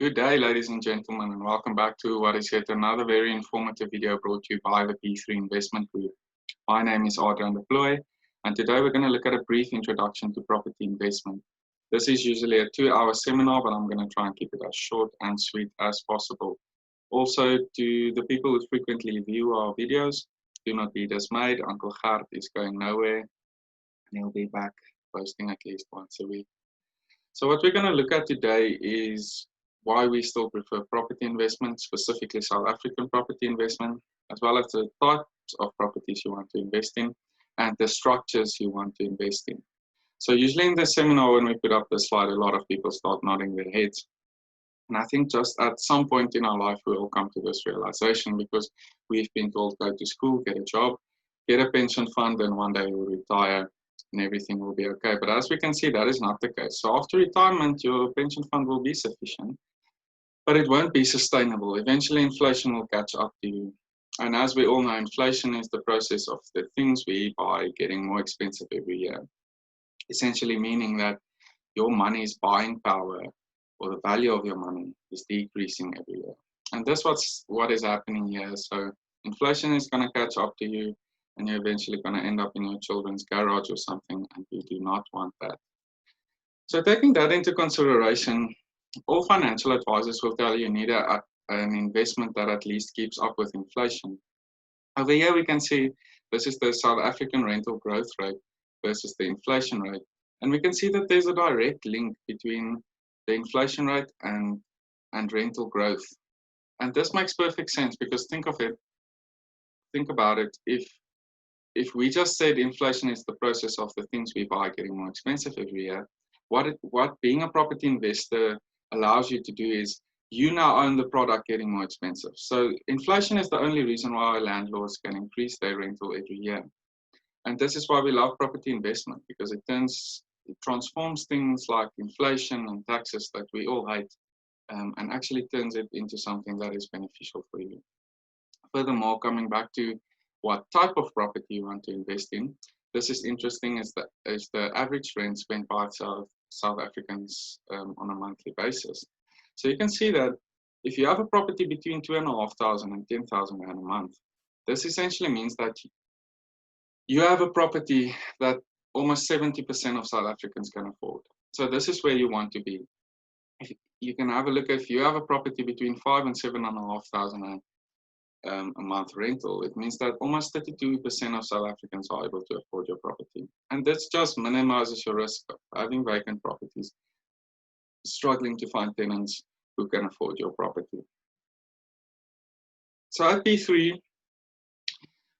Good day, ladies and gentlemen, and welcome back to what is yet another very informative video brought to you by the P3 Investment Group. My name is R762k, and today we're going to look at a brief introduction to property investment. This is usually a 2-hour seminar, but I'm going to try and keep it as short and sweet as possible. Also, to the people who frequently view our videos, do not be dismayed. Uncle Gert is going nowhere, and he'll be back posting at least once a week. So what we're going to look at today is why we still prefer property investment, specifically South African property investment, as well as the types of properties you want to invest in and the structures you want to invest in. So usually in the seminar, when we put up the slide, a lot of people start nodding their heads. And I think just at some point in our life, we all come to this realization because we've been told, go to school, get a job, get a pension fund, and one day you'll retire and everything will be okay. But as we can see, that is not the case. So after retirement, your pension fund will be sufficient, but it won't be sustainable. Eventually, inflation will catch up to you. And as we all know, inflation is the process of the things we buy getting more expensive every year, essentially meaning that your money's buying power or the value of your money is decreasing every year. And that's what is happening here. So inflation is going to catch up to you, and you're eventually going to end up in your children's garage or something, and you do not want that. So taking that into consideration, all financial advisors will tell you need an investment that at least keeps up with inflation. Over here we can see this is the South African rental growth rate versus the inflation rate. And we can see that there's a direct link between the inflation rate and rental growth. And this makes perfect sense because think about it. If we just said inflation is the process of the things we buy getting more expensive every year, what being a property investor allows you to do is you now own the product getting more expensive. So inflation is the only reason why our landlords can increase their rental every year. And this is why we love property investment, because it transforms things like inflation and taxes that we all hate, and actually turns it into something that is beneficial for you. Furthermore, coming back to what type of property you want to invest in, this is interesting is the average rent spent by South Africans on a monthly basis. So you can see that if you have a property between 2,500 and 10,000 rand a month, this essentially means that you have a property that almost 70% of South Africans can afford. So this is where you want to be. You can have a look if you have a property between 5,000 and 7,500 rand a month rental, it means that almost 32% of South Africans are able to afford your property. And this just minimizes your risk of having vacant properties, struggling to find tenants who can afford your property. So at P3,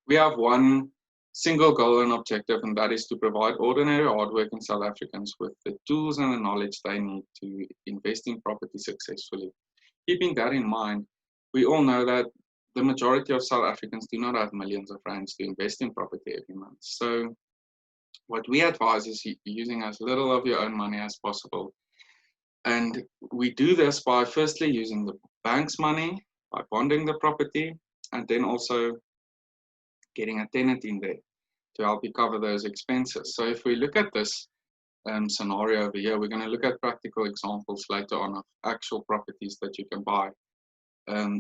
we have one single goal and objective, and that is to provide ordinary, hardworking South Africans with the tools and the knowledge they need to invest in property successfully. Keeping that in mind, we all know that the majority of South Africans do not have millions of rands to invest in property every month. So what we advise is using as little of your own money as possible. And we do this by firstly using the bank's money, by bonding the property, and then also getting a tenant in there to help you cover those expenses. So if we look at this scenario over here, we're going to look at practical examples later on of actual properties that you can buy.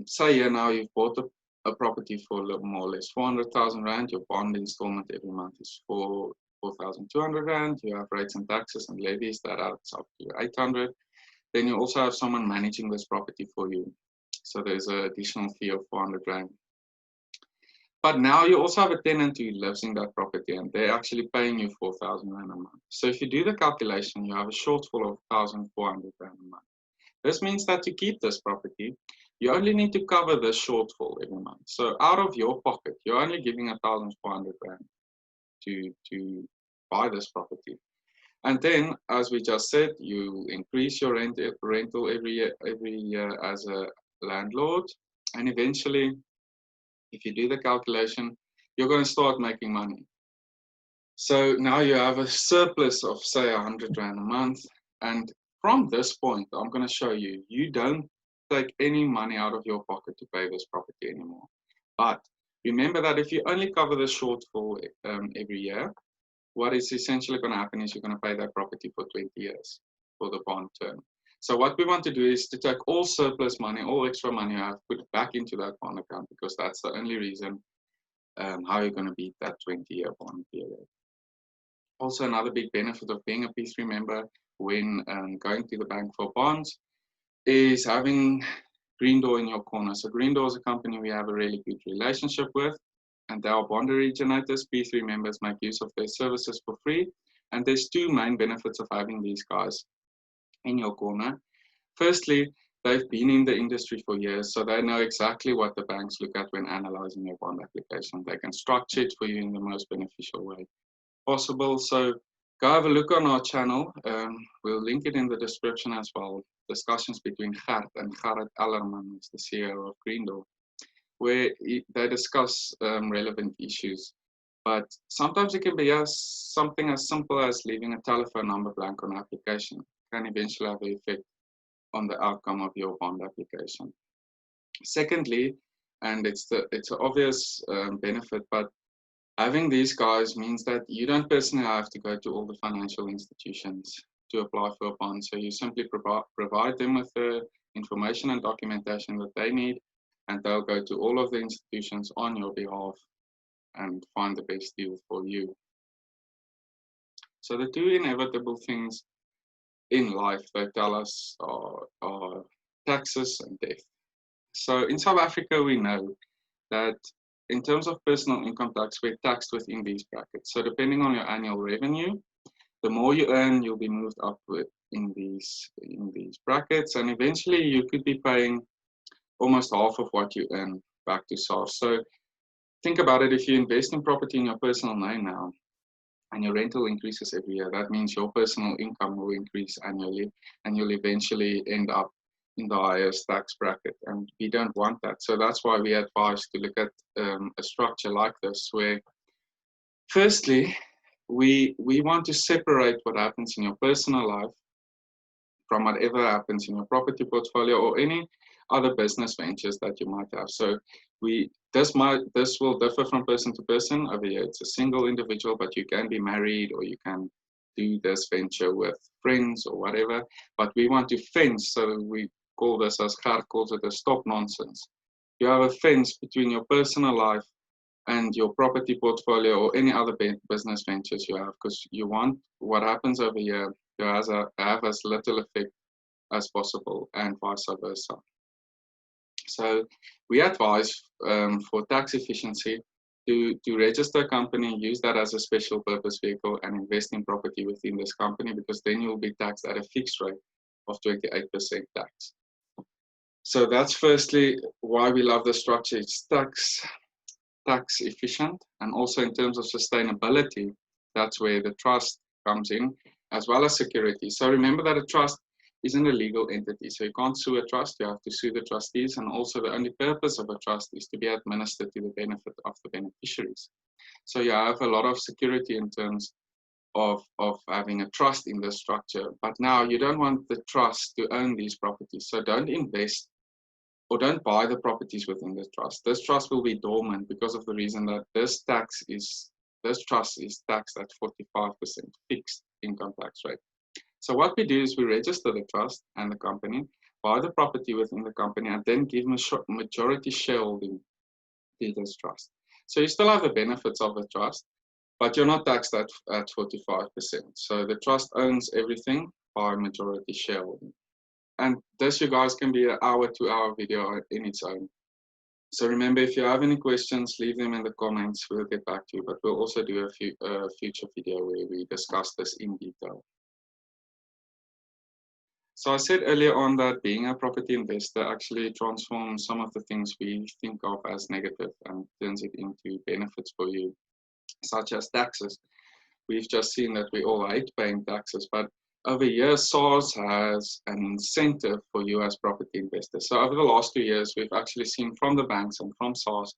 Say here now you've bought a property for a little more or less 400,000 rand. Your bond installment every month is 4,200 rand. You have rates and taxes and levies that adds up to 800. Then you also have someone managing this property for you. So there's an additional fee of 400 rand. But now you also have a tenant who lives in that property and they're actually paying you 4,000 rand a month. So if you do the calculation, you have a shortfall of 1,400 rand a month. This means that to keep this property, you only need to cover the shortfall every month. So out of your pocket, you're only giving 1,400 rand to buy this property. And then, as we just said, you increase your rental every year as a landlord. And eventually, if you do the calculation, you're going to start making money. So now you have a surplus of, say, 100 rand a month. And from this point, I'm going to show you, you don't take any money out of your pocket to pay this property anymore. But remember that if you only cover the shortfall every year, what is essentially going to happen is you're going to pay that property for 20 years for the bond term. So what we want to do is to take all surplus money, all extra money you have, put it back into that bond account, because that's the only reason how you're going to beat that 20-year bond period. Also, another big benefit of being a P3 member when going to the bank for bonds is having Green Door in your corner. So Green Door is a company we have a really good relationship with, and they are bond originators. P3 members make use of their services for free. And there's two main benefits of having these guys in your corner. Firstly, they've been in the industry for years, so they know exactly what the banks look at when analyzing your bond application. They can structure it for you in the most beneficial way possible. So go have a look on our channel. We'll link it in the description as well. Discussions between Gert and Gerrit Ellerman, who's the CEO of Green Door, where they discuss relevant issues. But sometimes it can be something as simple as leaving a telephone number blank on an application. Can eventually have an effect on the outcome of your bond application. Secondly, and it's an obvious benefit, but having these guys means that you don't personally have to go to all the financial institutions to apply for a bond. So you simply provide them with the information and documentation that they need, and they'll go to all of the institutions on your behalf and find the best deal for you. So the two inevitable things in life they tell us are taxes and death. So in South Africa, we know that in terms of personal income tax, we're taxed within these brackets. So depending on your annual revenue, the more you earn, you'll be moved up in these brackets, and eventually you could be paying almost half of what you earn back to SARS. So think about it: if you invest in property in your personal name now, and your rental increases every year, that means your personal income will increase annually, and you'll eventually end up in the highest tax bracket, and we don't want that. So that's why we advise to look at a structure like this, where firstly, we want to separate what happens in your personal life from whatever happens in your property portfolio or any other business ventures that you might have. So this will differ from person to person. Over here, it's a single individual, but you can be married or you can do this venture with friends or whatever. But we want to fence, so we call this, as Gert calls it, a stop nonsense. You have a fence between your personal life and your property portfolio or any other business ventures you have, because you want what happens over here to have as little effect as possible, and vice versa. So we advise for tax efficiency to register a company, use that as a special purpose vehicle, and invest in property within this company, because then you'll be taxed at a fixed rate of 28% tax. So that's firstly why we love the structure. It's tax efficient, and also in terms of sustainability, that's where the trust comes in, as well as security. So remember that a trust isn't a legal entity, so you can't sue a trust, you have to sue the trustees, and also the only purpose of a trust is to be administered to the benefit of the beneficiaries. So you have a lot of security in terms of having a trust in this structure, but now you don't want the trust to own these properties, so don't invest or don't buy the properties within the trust. This trust will be dormant because of the reason that this trust is taxed at 45% fixed income tax rate. So what we do is we register the trust and the company, buy the property within the company, and then give majority shareholding to this trust. So you still have the benefits of the trust, but you're not taxed at 45%. So the trust owns everything by majority shareholding. And this, you guys, can be an hour, 2-hour video in its own. So remember, if you have any questions, leave them in the comments. We'll get back to you, but we'll also do a future video where we discuss this in detail. So I said earlier on that being a property investor actually transforms some of the things we think of as negative and turns it into benefits for you, such as taxes. We've just seen that we all hate paying taxes, but over years, SARS has an incentive for you as property investors. So over the last 2 years, we've actually seen from the banks and from SARS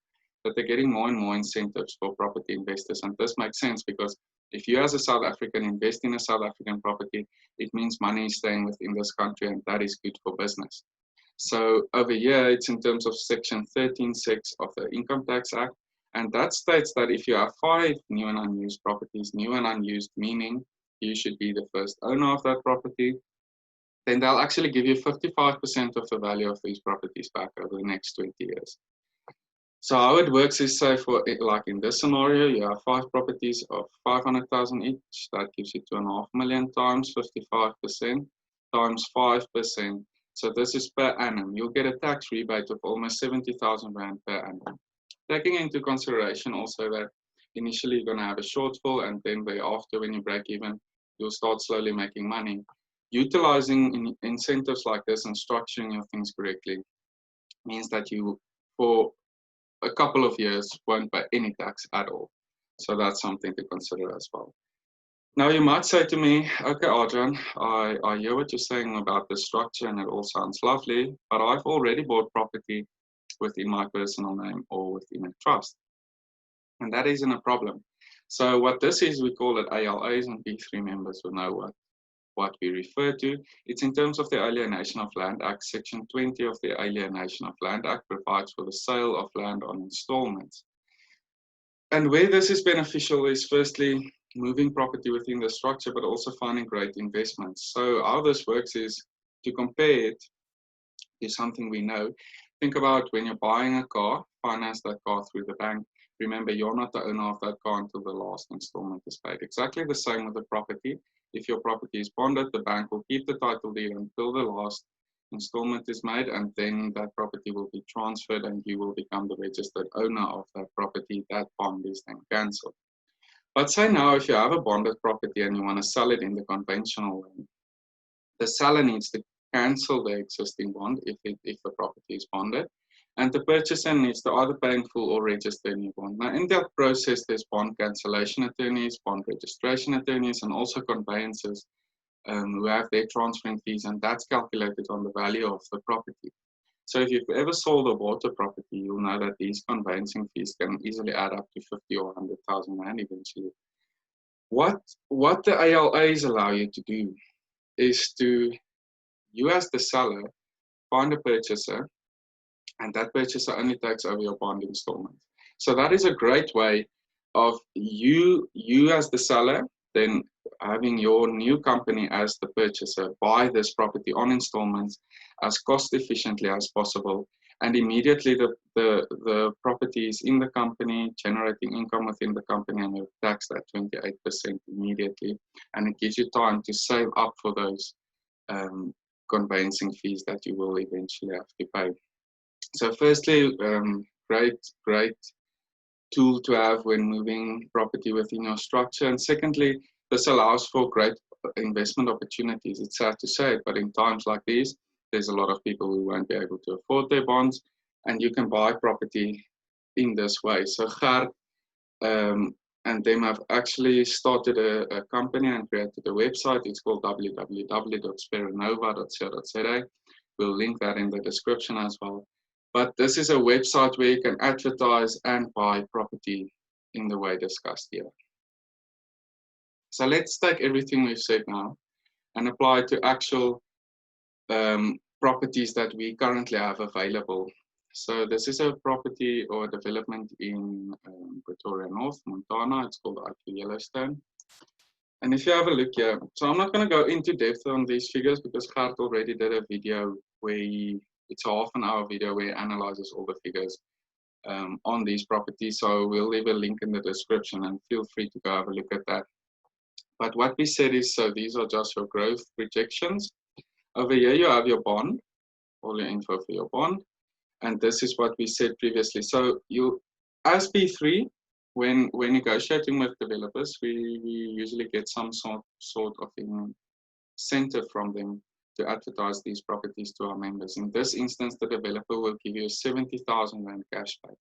that they're getting more and more incentives for property investors. And this makes sense, because if you as a South African invest in a South African property, it means money is staying within this country, and that is good for business. So over here, it's in terms of Section 13(6) of the Income Tax Act. And that states that if you have 5 new and unused properties, new and unused meaning you should be the first owner of that property, then they'll actually give you 55% of the value of these properties back over the next 20 years. So how it works is, say for like in this scenario, you have 5 properties of 500,000 each. That gives you 2.5 million times 55% times 5%. So this is per annum. You'll get a tax rebate of almost 70,000 Rand per annum. Taking into consideration also that initially you're going to have a shortfall, and then thereafter, when you break even, you'll start slowly making money. Utilizing incentives like this and structuring your things correctly means that you, for a couple of years, won't pay any tax at all. So that's something to consider as well. Now you might say to me, okay, Adrian, I hear what you're saying about the structure and it all sounds lovely, but I've already bought property within my personal name or within a trust. And that isn't a problem. So what this is, we call it ALAs, and P3 members will know what we refer to. It's in terms of the Alienation of Land Act. Section 20 of the Alienation of Land Act provides for the sale of land on installments. And where this is beneficial is firstly moving property within the structure, but also finding great investments. So how this works is, to compare it to something we know, think about when you're buying a car, finance that car through the bank. Remember, you're not the owner of that car until the last installment is paid. Exactly the same with the property. If your property is bonded, the bank will keep the title deed until the last installment is made, and then that property will be transferred and you will become the registered owner of that property. That bond is then cancelled. But say now, if you have a bonded property and you want to sell it in the conventional way, the seller needs to cancel the existing bond if the property is bonded, and the purchaser needs to either pay in full or register a new bond. Now, in that process, there's bond cancellation attorneys, bond registration attorneys, and also conveyancers who have their transferring fees, and that's calculated on the value of the property. So if you've ever sold or bought a property, you'll know that these conveyancing fees can easily add up to 50 or 100,000 Rand eventually. What the ALAs allow you to do is to, you as the seller, find a purchaser, and that purchaser only takes over your bond installment. So that is a great way of you as the seller then having your new company as the purchaser buy this property on installments as cost efficiently as possible, and immediately the property is in the company generating income within the company, and you're taxed at 28% immediately, and it gives you time to save up for those conveyancing fees that you will eventually have to pay. So firstly, great tool to have when moving property within your structure. And secondly, this allows for great investment opportunities. It's sad to say it, but in times like these, there's a lot of people who won't be able to afford their bonds, and you can buy property in this way. So Gert and them have actually started a company and created a website. It's called www.speranova.co.za. We'll link that in the description as well. But this is a website where you can advertise and buy property in the way discussed here. So let's take everything we've said now and apply it to actual properties that we currently have available. So this is a property or a development in Pretoria North, Montana. It's called IP Yellowstone. And if you have a look here, so I'm not going to go into depth on these figures because Gert already did a video where it's a half-an-hour video where he analyzes all the figures on these properties. So we'll leave a link in the description and feel free to go have a look at that. But what we said is, so these are just your growth projections. Over here you have your bond, all your info for your bond. And this is what we said previously. So you, as P3, when negotiating with developers, we usually get some sort of incentive from them to advertise these properties to our members. In this instance, the developer will give you 70,000 Rand cash back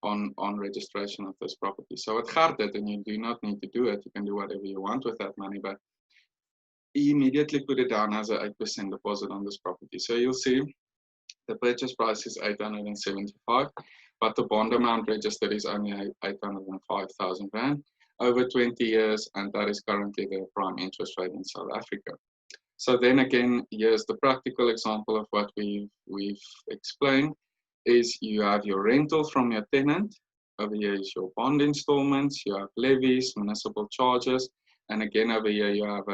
on registration of this property. So what Gert did, and you do not need to do it, you can do whatever you want with that money, but he immediately put it down as an 8% deposit on this property. So you'll see the purchase price is 875, but the bond amount registered is only 805,000 Rand over 20 years, and that is currently the prime interest rate in South Africa. So then again, here's the practical example of what we've explained, is you have your rental from your tenant. Over here is your bond installments, you have levies, municipal charges, and again over here you have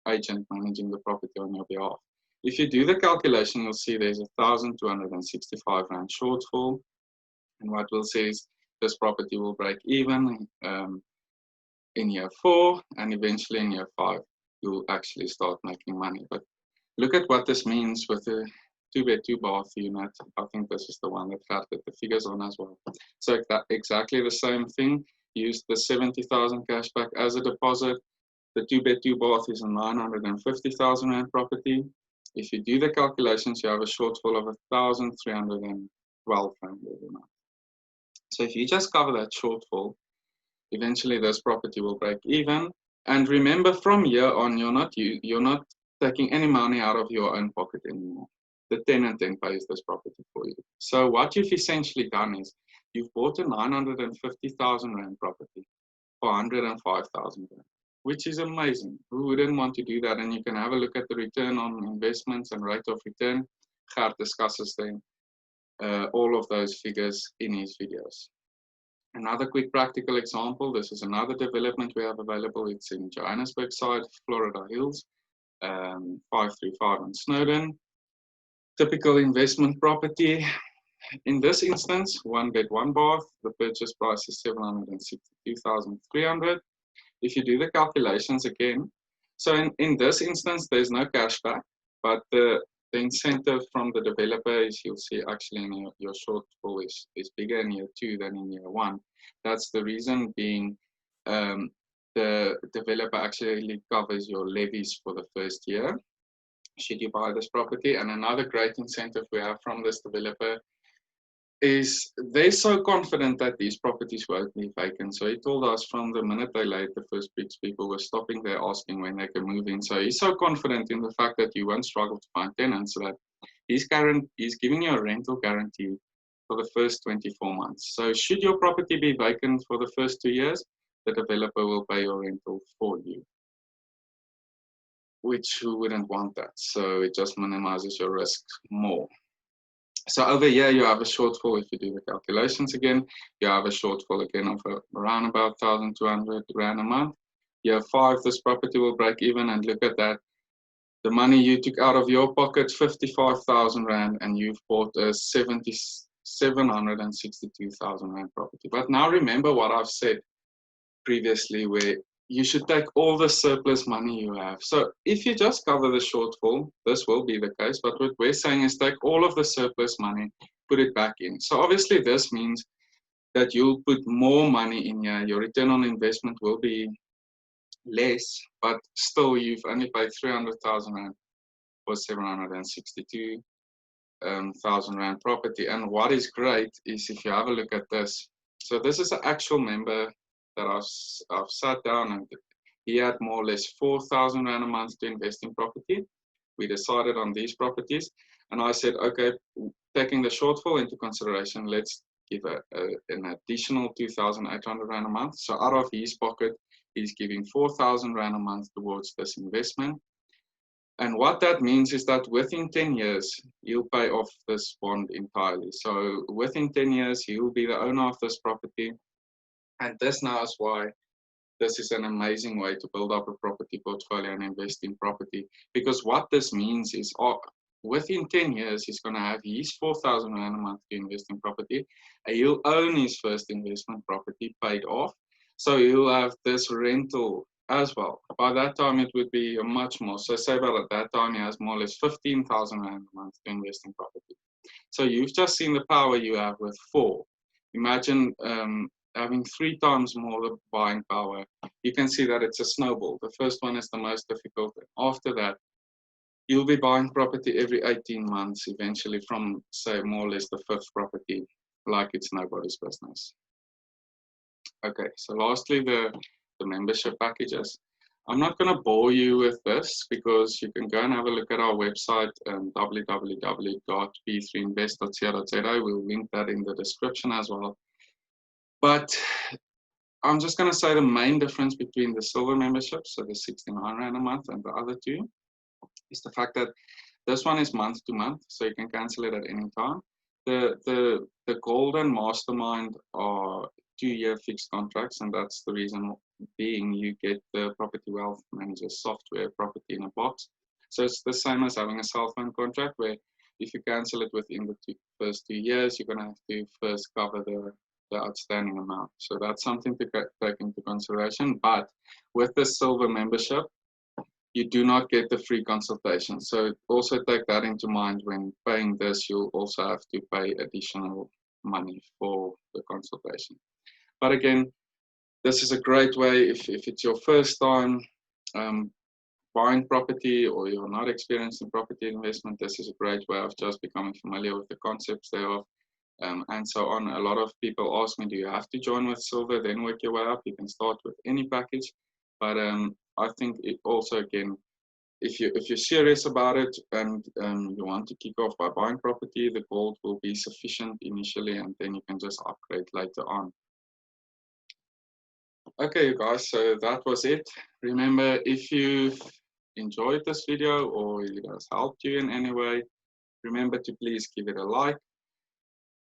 agent managing the property on your behalf. If you do the calculation, you'll see there's 1,265 rand shortfall. And what we'll say is this property will break even in year 4, and eventually in year 5, you'll actually start making money. But look at what this means with a 2-bed, 2-bath unit. I think this is the one that Gert did the figures on as well. So exactly the same thing. Use the 70,000 cashback as a deposit. The 2-bed, 2-bath is a 950,000 rand property. If you do the calculations, you have a shortfall of 1,312 rand every month. So if you just cover that shortfall, eventually this property will break even. And remember, from here on, you're not taking any money out of your own pocket anymore. The tenant then pays this property for you. So what you've essentially done is you've bought a 950,000 rand property for 105,000 rand, which is amazing. Who wouldn't want to do that? And you can have a look at the return on investments and rate of return. Gert discusses them, all of those figures in his videos. Another quick practical example, this is another development we have available. It's in Johannesburg side, Florida Hills, 535 on Snowden. Typical investment property. In this instance, 1-bed, 1-bath, the purchase price is 762,300. If you do the calculations again, so in this instance, there's no cashback, but the incentive from the developer is, you'll see actually in your shortfall is bigger in year 2 than in year 1. That's the reason being the developer actually covers your levies for the first year, should you buy this property. And another great incentive we have from this developer is they're so confident that these properties won't be vacant. So he told us from the minute they laid the first bricks, people were stopping there asking when they can move in. So he's so confident in the fact that you won't struggle to find tenants, so that he's giving you a rental guarantee for the first 24 months. So should your property be vacant for the first 2 years, the developer will pay your rental for you, which who wouldn't want that? So it just minimizes your risk more. So over here, you have a shortfall. If you do the calculations again, you have a shortfall again of around about 1,200 rand a month. Year 5, this property will break even, and look at that. The money you took out of your pocket, 55,000 rand, and you've bought a 762,000 rand property. But now remember what I've said previously, where you should take all the surplus money you have. So if you just cover the shortfall, this will be the case, but what we're saying is take all of the surplus money, put it back in. So obviously this means that you'll put more money in here. Your return on investment will be less, but still you've only paid 300,000 rand for 762,000 rand property. And what is great is if you have a look at this. So this is an actual member that I've sat down, and he had more or less 4,000 rand a month to invest in property. We decided on these properties, and I said, okay, taking the shortfall into consideration, let's give an additional 2,800 rand a month. So out of his pocket, he's giving 4,000 rand a month towards this investment. And what that means is that within 10 years, he'll pay off this bond entirely. So within 10 years, he will be the owner of this property. And this now is why this is an amazing way to build up a property portfolio and invest in property. Because what this means is within 10 years, he's going to have his 4,000 rand a month to invest in property. And he'll own his first investment property paid off. So he'll have this rental as well. By that time, it would be much more. So say about at that time, he has more or less 15,000 rand a month to invest in property. So you've just seen the power you have with 4. Imagine having 3 times more buying power. You can see that it's a snowball. The first one is the most difficult. After that, you'll be buying property every 18 months, eventually from, say, more or less the 5th property, like it's nobody's business. Okay, so lastly, the membership packages. I'm not going to bore you with this because you can go and have a look at our website, www.p3invest.co.za. We'll link that in the description as well. But I'm just going to say the main difference between the silver membership, so the 69 rand a month, and the other two, is the fact that this one is month to month, so you can cancel it at any time. The golden mastermind are 2-year fixed contracts, and that's the reason being you get the Property Wealth Manager software, Property in a Box. So it's the same as having a cell phone contract, where if you cancel it within the first 2 years, you're going to have to first cover the outstanding amount. So that's something to take into consideration. But with the silver membership, you do not get the free consultation. So also take that into mind when paying this. You'll also have to pay additional money for the consultation. But again, this is a great way if it's your first time buying property, or you're not experienced in property investment. This is a great way of just becoming familiar with the concepts thereof. And so on. A lot of people ask me, do you have to join with silver, then work your way up? You can start with any package. But I think it also, again, if you're serious about it and you want to kick off by buying property, the gold will be sufficient initially, and then you can just upgrade later on. Okay, you guys, so that was it. Remember, if you've enjoyed this video or it has helped you in any way, remember to please give it a like.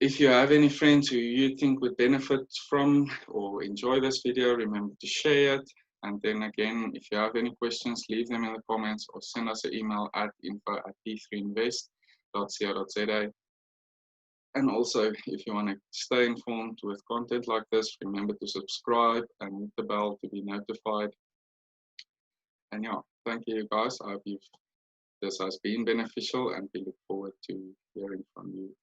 If you have any friends who you think would benefit from or enjoy this video, remember to share it. And then again, if you have any questions, leave them in the comments or send us an email at info@p3invest.co.za. And also, if you want to stay informed with content like this, remember to subscribe and hit the bell to be notified. And yeah, thank you guys. I hope this has been beneficial, and we look forward to hearing from you.